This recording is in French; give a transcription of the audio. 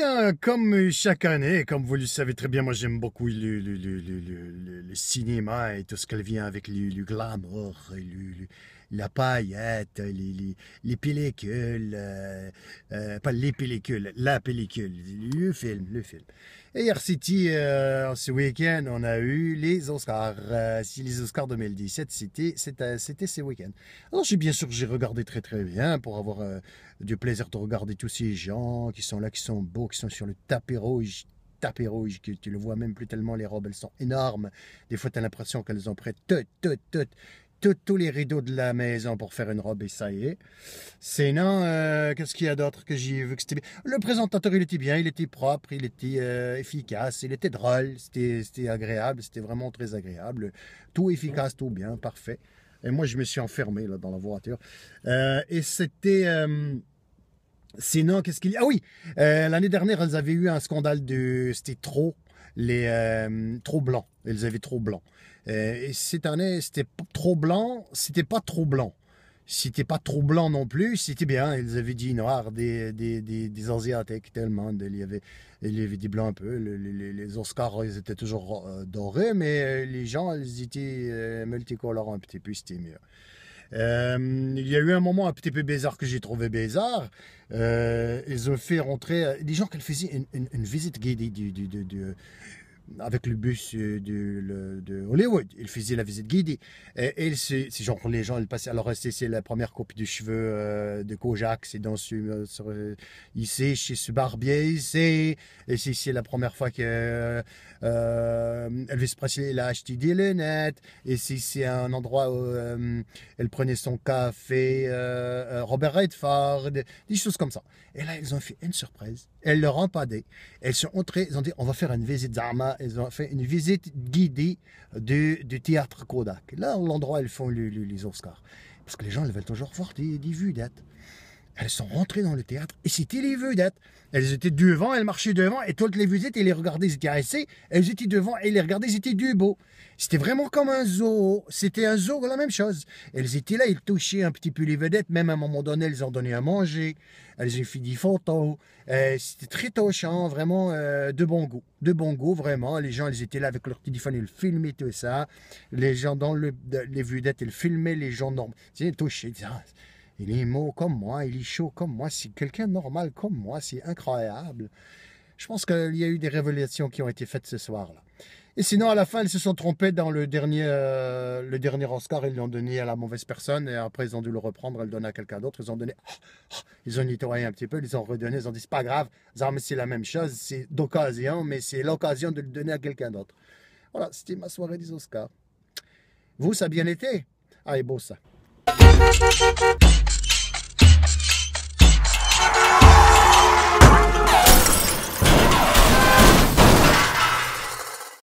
bien, comme chaque année, comme vous le savez très bien, moi j'aime beaucoup le cinéma et tout ce qu'elle vient avec le glamour, la paillette, les pellicules, pas les pellicules, la pellicule, le film. Et hier City, ce week-end, on a eu les Oscars. Si les Oscars 2017, c'était ce week-end. Alors bien sûr, j'ai regardé très très bien pour avoir du plaisir de regarder tous ces gens qui sont là, qui sont beaux, qui sont sur le tapis rouge, que tu le vois même plus tellement les robes, elles sont énormes. Des fois, tu as l'impression qu'elles ont pris tous les rideaux de la maison pour faire une robe et ça y est. Sinon, qu'est-ce qu'il y a d'autre que j'ai vu que c'était bien? Le présentateur, il était bien, il était propre, il était efficace, il était drôle, c'était agréable, c'était vraiment très agréable. Tout efficace, tout bien, parfait. Et moi, je me suis enfermé là, dans la voiture. Et c'était... sinon, qu'est-ce qu'il y a? Ah oui, l'année dernière, elles avaient eu un scandale de... C'était trop blanc. Elles avaient trop blanc. Et cette année, c'était trop blanc, c'était pas trop blanc. C'était pas trop blanc non plus, c'était bien. Ils avaient dit noir des Asiatiques, tellement. Il y avait des blancs un peu. Les Oscars, ils étaient toujours dorés, mais les gens, ils étaient multicolores un petit peu, c'était mieux. Il y a eu un moment un petit peu bizarre que j'ai trouvé bizarre. Ils ont fait rentrer des gens qui faisaient une visite guidée avec le bus de Hollywood. Il faisait la visite guidée. Et c'est genre les gens, ils passaient. Alors, c'est la première copie de cheveux de Kojak. C'est dans ici, chez ce barbier, ici. Et c'est la première fois que Elvis Presley a acheté des lunettes. Et c'est un endroit où elle prenait son café. Robert Redford, des choses comme ça. Et là, ils ont fait une surprise. Elles leur ont pas dit. Elles sont entrées, ils ont dit, on va faire une visite d'Arma. Ils ont fait une visite guidée du théâtre Kodak. Là, l'endroit, ils font les Oscars. Parce que les gens, ils veulent toujours voir des vedettes. Elles sont rentrées dans le théâtre et c'était les vedettes. Elles étaient devant, elles marchaient devant et toutes les vedettes, elles les regardaient, ils étaient assis. Elles étaient devant et les regardaient, ils étaient debout. C'était vraiment comme un zoo. C'était un zoo, la même chose. Elles étaient là, ils touchaient un petit peu les vedettes. Même à un moment donné, elles ont donné à manger. Elles ont fait des photos. C'était très touchant, vraiment de bon goût. De bon goût, vraiment. Les gens, ils étaient là avec leur téléphone, ils filmaient tout ça. Les gens dans les vedettes, ils filmaient les gens normaux. Ils touchaient. Il est beau comme moi, il est chaud comme moi, c'est quelqu'un de normal comme moi, c'est incroyable. Je pense qu'il y a eu des révélations qui ont été faites ce soir-là. Et sinon, à la fin, ils se sont trompés dans le dernier Oscar, ils l'ont donné à la mauvaise personne, et après, ils ont dû le reprendre, et le donner à quelqu'un d'autre. Ils ont donné, ils ont nettoyé un petit peu, ils ont redonné, ils ont dit, c'est pas grave, c'est la même chose, c'est d'occasion, mais c'est l'occasion de le donner à quelqu'un d'autre. Voilà, c'était ma soirée des Oscars. Vous, ça a bien été? Ah, et beau ça.